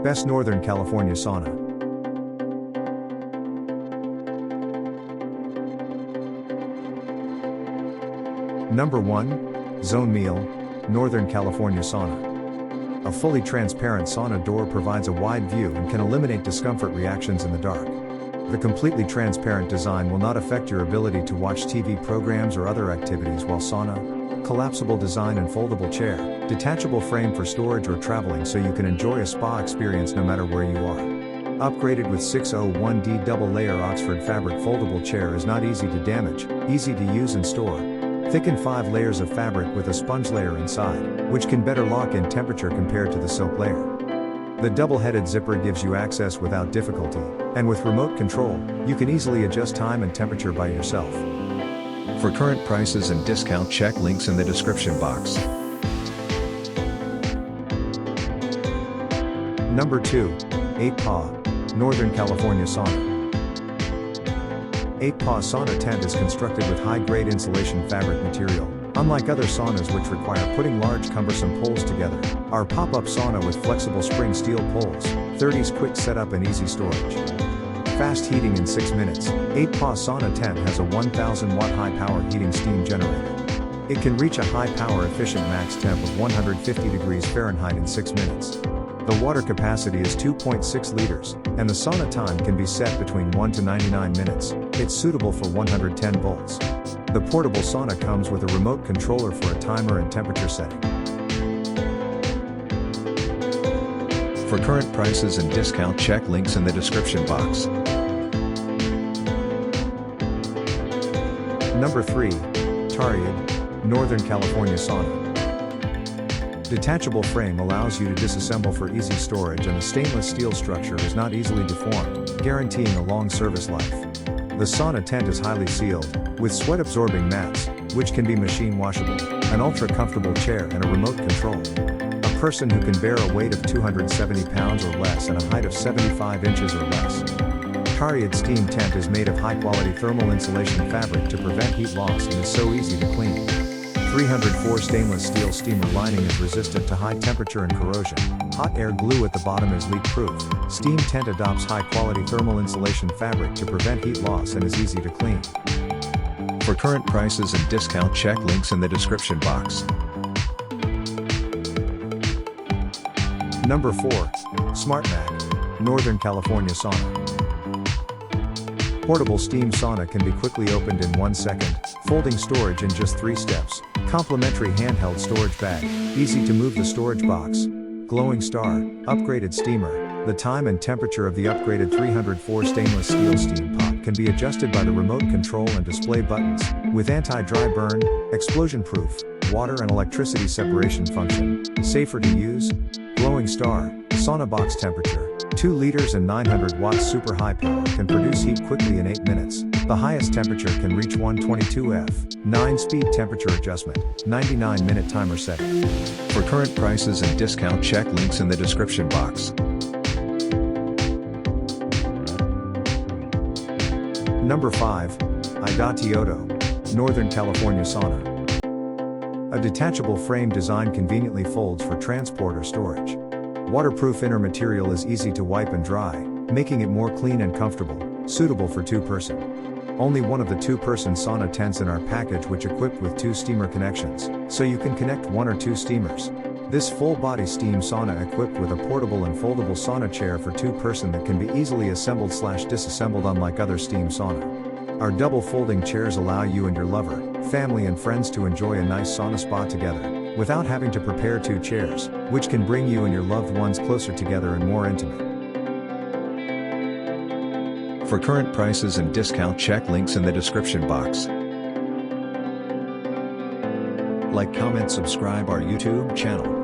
Best Northern California Sauna. Number 1. Zone Meal, Northern California Sauna. A fully transparent sauna door provides a wide view and can eliminate discomfort reactions in the dark. The completely transparent design will not affect your ability to watch TV programs or other activities while sauna. Collapsible design and foldable chair, detachable frame for storage or traveling so you can enjoy a spa experience no matter where you are. Upgraded with 601D double-layer Oxford fabric foldable chair is not easy to damage, easy to use and store. Thicken 5 layers of fabric with a sponge layer inside, which can better lock in temperature compared to the silk layer. The double-headed zipper gives you access without difficulty, and with remote control, you can easily adjust time and temperature by yourself. For current prices and discount, check links in the description box. Number 2. 8PA, Northern California Sauna. 8PA Sauna Tent is constructed with high-grade insulation fabric material. Unlike other saunas which require putting large cumbersome poles together, our pop-up sauna with flexible spring steel poles, 30s quick setup and easy storage. Fast heating in 6 minutes, 8PA Sauna Tent has a 1000 watt high-power heating steam generator. It can reach a high-power efficient max temp of 150 degrees Fahrenheit in 6 minutes. The water capacity is 2.6 liters, and the sauna time can be set between 1 to 99 minutes. It's suitable for 110 volts. The portable sauna comes with a remote controller for a timer and temperature setting. For current prices and discount, check links in the description box. Number 3. Tariad, Northern California Sauna. Detachable frame allows you to disassemble for easy storage, and the stainless steel structure is not easily deformed, guaranteeing a long service life. The sauna tent is highly sealed, with sweat-absorbing mats, which can be machine washable, an ultra-comfortable chair and a remote control. A person who can bear a weight of 270 pounds or less and a height of 75 inches or less. Tariad Steam Tent is made of high-quality thermal insulation fabric to prevent heat loss and is so easy to clean. 304 stainless steel steamer lining is resistant to high temperature and corrosion. Hot air glue at the bottom is leak-proof. Steam tent adopts high-quality thermal insulation fabric to prevent heat loss and is easy to clean. For current prices and discount, check links in the description box. Number 4. SmartMac, Northern California Sauna. Portable steam sauna can be quickly opened in 1 second, folding storage in just 3 steps. Complimentary handheld storage bag, easy to move the storage box. Glowing star, upgraded steamer. The time and temperature of the upgraded 304 stainless steel steam pot can be adjusted by the remote control and display buttons, with anti-dry burn, explosion-proof, water and electricity separation function. Safer to use. Glowing star, sauna box temperature. 2 liters and 900 watts super high power can produce heat quickly in 8 minutes. The highest temperature can reach 122 F. 9-speed temperature adjustment, 99-minute timer setting. For current prices and discount, check links in the description box. Number 5. Idotioto, Northern California Sauna. A detachable frame design conveniently folds for transport or storage. Waterproof inner material is easy to wipe and dry, making it more clean and comfortable, suitable for 2-person. Only one of the 2-person sauna tents in our package which equipped with 2 steamer connections, so you can connect 1 or 2 steamers. This full-body steam sauna equipped with a portable and foldable sauna chair for 2-person that can be easily assembled/disassembled unlike other steam sauna. Our double folding chairs allow you and your lover, family and friends to enjoy a nice sauna spa together, without having to prepare 2 chairs, which can bring you and your loved ones closer together and more intimate. For current prices and discount, check links in the description box. Like, comment, subscribe our YouTube channel.